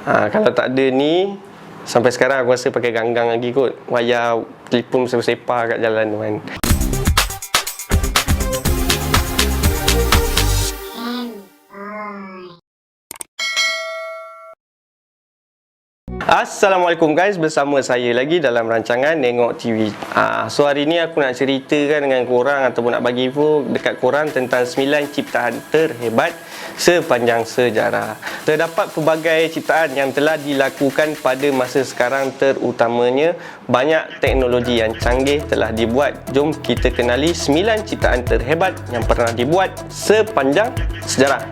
Kalau tak ada ni, sampai sekarang aku rasa pakai ganggang lagi kot. Wayar telefon sepah-sepah kat jalan tu kan. Assalamualaikum guys, bersama saya lagi dalam rancangan Nengok TV. So hari ni aku nak ceritakan dengan korang ataupun nak bagi info dekat korang tentang 9 ciptaan terhebat sepanjang sejarah. Terdapat pelbagai ciptaan yang telah dilakukan pada masa sekarang, terutamanya banyak teknologi yang canggih telah dibuat. Jom kita kenali 9 ciptaan terhebat yang pernah dibuat sepanjang sejarah.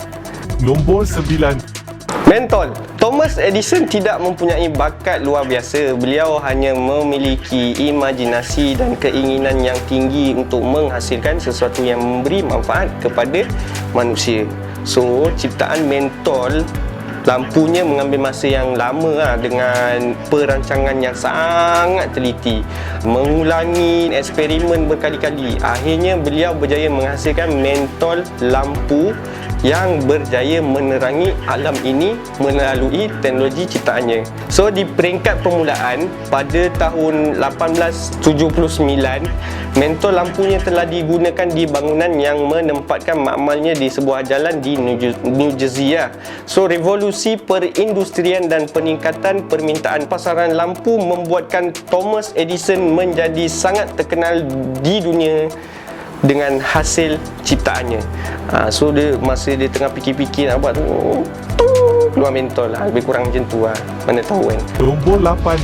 Nombor 9. Mentol. Thomas Edison tidak mempunyai bakat luar biasa. Beliau hanya memiliki imajinasi dan keinginan yang tinggi untuk menghasilkan sesuatu yang memberi manfaat kepada manusia. So, ciptaan mentol, lampunya mengambil masa yang lama dengan perancangan yang sangat teliti, mengulangi eksperimen berkali-kali. Akhirnya beliau berjaya menghasilkan mentol lampu yang berjaya menerangi alam ini melalui teknologi ciptaannya. So di peringkat permulaan pada tahun 1879, mentol lampunya telah digunakan di bangunan yang menempatkan makmalnya di sebuah jalan di New Jersey. So revolusi perindustrian dan peningkatan permintaan pasaran lampu membuatkan Thomas Edison menjadi sangat terkenal di dunia dengan hasil ciptaannya. So masa dia tengah fikir-fikir nak buat tu, keluar mentol lah. Lebih kurang macam tu lah. Mana tahu kan. Nombor 8.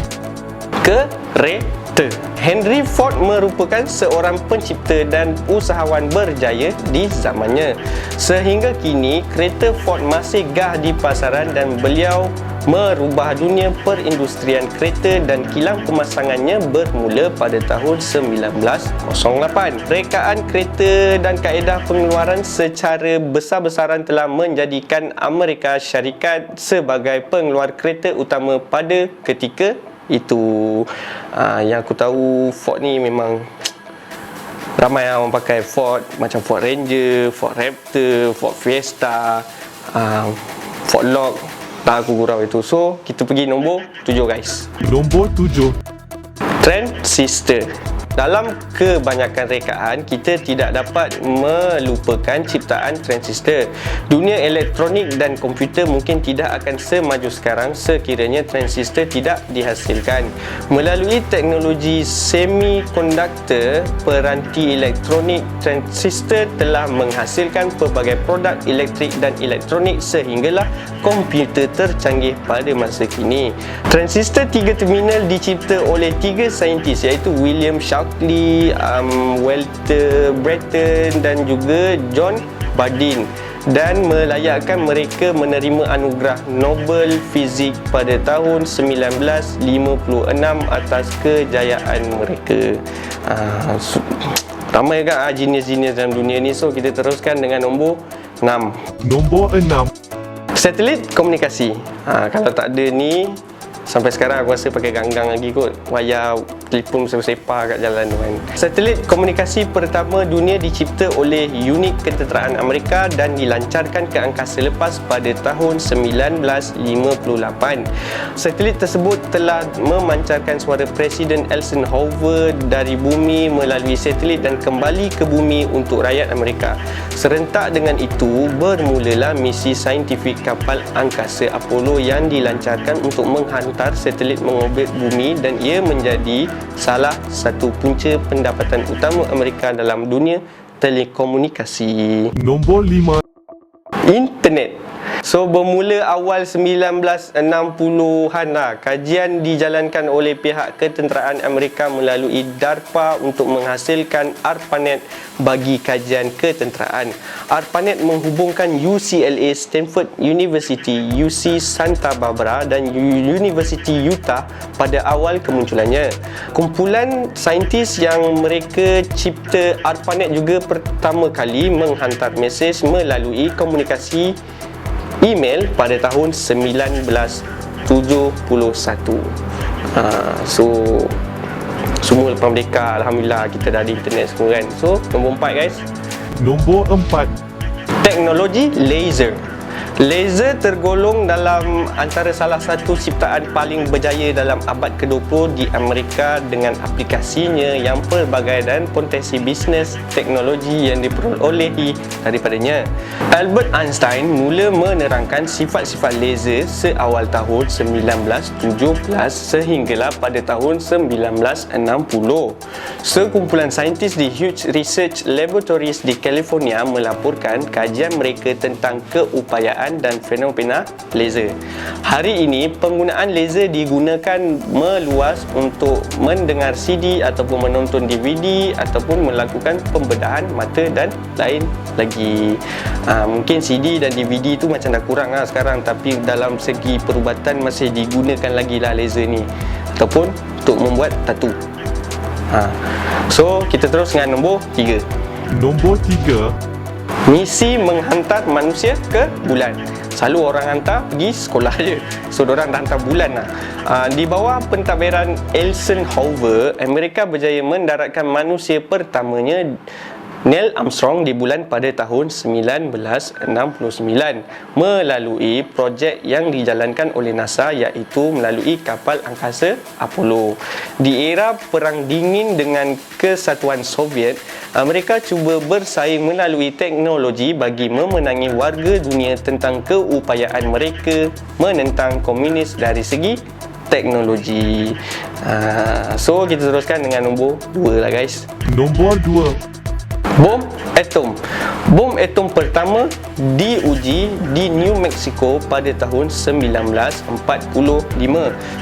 Kereta. Henry Ford merupakan seorang pencipta dan usahawan berjaya di zamannya. Sehingga kini kereta Ford masih gah di pasaran dan beliau merubah dunia perindustrian kereta dan kilang pemasangannya bermula pada tahun 1908. Rekaan kereta dan kaedah pengeluaran secara besar-besaran telah menjadikan Amerika Syarikat sebagai pengeluar kereta utama pada ketika itu. Yang aku tahu Ford ni memang ramai orang pakai Ford, macam Ford Ranger, Ford Raptor, Ford Fiesta, Ford Lock. Tak aku gurau itu. So kita pergi nombor 7 guys. Nombor 7. Transistor. Dalam kebanyakan rekaan, kita tidak dapat melupakan ciptaan transistor. Dunia elektronik dan komputer mungkin tidak akan semaju sekarang sekiranya transistor tidak dihasilkan. Melalui teknologi semikonduktor peranti elektronik, transistor telah menghasilkan pelbagai produk elektrik dan elektronik sehinggalah komputer tercanggih pada masa kini. Transistor 3 terminal dicipta oleh 3 saintis iaitu William Shockley, Walter Brattain dan juga John Bardeen, dan melayakkan mereka menerima anugerah Nobel Fizik pada tahun 1956 atas kejayaan mereka. Ramai kan genius-genius dalam dunia ni. So kita teruskan dengan nombor 6. Nombor 6. Satelit komunikasi. Kalau tak ada ni, sampai sekarang aku rasa pakai ganggang lagi kot. Wayar telefon sepah-sepah kat jalan tu kan. Satelit komunikasi pertama dunia dicipta oleh unit ketenteraan Amerika dan dilancarkan ke angkasa lepas pada tahun 1958. Satelit tersebut telah memancarkan suara Presiden Eisenhower dari bumi melalui satelit dan kembali ke bumi untuk rakyat Amerika. Serentak dengan itu, bermulalah misi saintifik kapal angkasa Apollo yang dilancarkan untuk menghantar satelit mengorbit bumi, dan ia menjadi salah satu punca pendapatan utama Amerika dalam dunia telekomunikasi. Nombor 5. Internet. So bermula awal 1960-an lah, kajian dijalankan oleh pihak ketenteraan Amerika melalui DARPA untuk menghasilkan ARPANET bagi kajian ketenteraan. ARPANET menghubungkan UCLA, Stanford University, UC Santa Barbara dan University Utah pada awal kemunculannya. Kumpulan saintis yang mereka cipta ARPANET juga pertama kali menghantar mesej melalui komunikasi email pada tahun 1971. So semua lepas merdeka, alhamdulillah kita dah ada internet semua kan. So nombor 4 guys. Nombor 4. Teknologi laser. Laser tergolong dalam antara salah satu ciptaan paling berjaya dalam abad ke-20 di Amerika dengan aplikasinya yang pelbagai dan potensi bisnes teknologi yang diperolehi daripadanya. Albert Einstein mula menerangkan sifat-sifat laser seawal tahun 1917 sehinggalah pada tahun 1960. Sekumpulan saintis di Hughes Research Laboratories di California melaporkan kajian mereka tentang keupayaan dan fenomena laser. Hari ini, penggunaan laser digunakan meluas untuk mendengar CD ataupun menonton DVD ataupun melakukan pembedahan mata dan lain lagi. Mungkin CD dan DVD tu macam dah kurang lah sekarang, tapi dalam segi perubatan masih digunakan lagi lah laser ni, ataupun untuk membuat tatu. So, kita terus dengan nombor 3. Nombor 3. Misi menghantar manusia ke bulan. Selalu orang hantar pergi sekolah je, so diorang dah hantar bulan lah. Di bawah pentadbiran Eisenhower, Amerika berjaya mendaratkan manusia pertamanya Neil Armstrong di bulan pada tahun 1969 melalui projek yang dijalankan oleh NASA, iaitu melalui kapal angkasa Apollo. Di era Perang Dingin dengan Kesatuan Soviet, Amerika cuba bersaing melalui teknologi bagi memenangi warga dunia tentang keupayaan mereka menentang komunis dari segi teknologi. So kita teruskan dengan nombor 2 lah guys. Nombor 2. Bom atom. Bom atom pertama diuji di New Mexico pada tahun 1945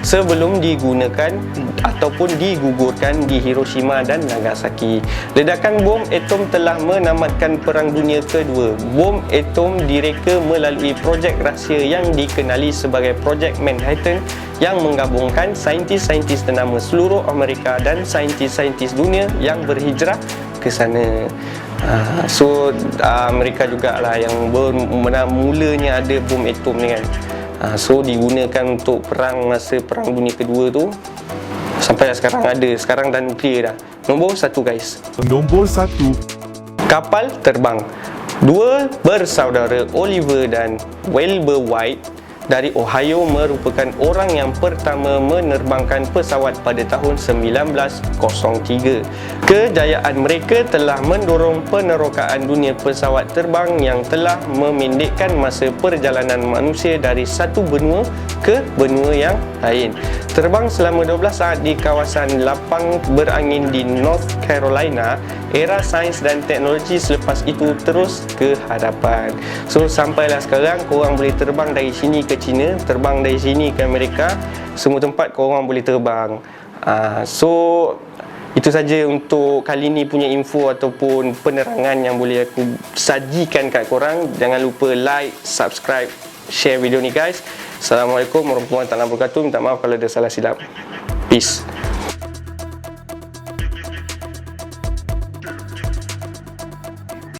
sebelum digunakan ataupun digugurkan di Hiroshima dan Nagasaki. Ledakan bom atom telah menamatkan Perang Dunia Kedua. Bom atom direka melalui projek rahsia yang dikenali sebagai Projek Manhattan yang menggabungkan saintis-saintis ternama seluruh Amerika dan saintis-saintis dunia yang berhijrah ke sana. So Amerika jugalah yang mulanya ada bom atom ni kan. So digunakan untuk perang masa Perang Dunia Kedua tu sampai sekarang ada. Sekarang dah nuklear dah. Nombor 1 guys. Nombor 1. Kapal terbang. Dua bersaudara Oliver dan Wilbur White dari Ohio merupakan orang yang pertama menerbangkan pesawat pada tahun 1903. Kejayaan mereka telah mendorong penerokaan dunia pesawat terbang yang telah memendekkan masa perjalanan manusia dari satu benua ke benua yang lain. Terbang selama 12 saat di kawasan lapang berangin di North Carolina, era sains dan teknologi selepas itu terus ke hadapan. So sampailah sekarang korang boleh terbang dari sini ke China, terbang dari sini ke Amerika, semua tempat korang boleh terbang. So itu saja untuk kali ni punya info ataupun penerangan yang boleh aku sajikan kat korang. Jangan lupa like, subscribe, share video ni guys. Assalamualaikum warahmatullahi wabarakatuh. Minta maaf kalau ada salah silap. Peace.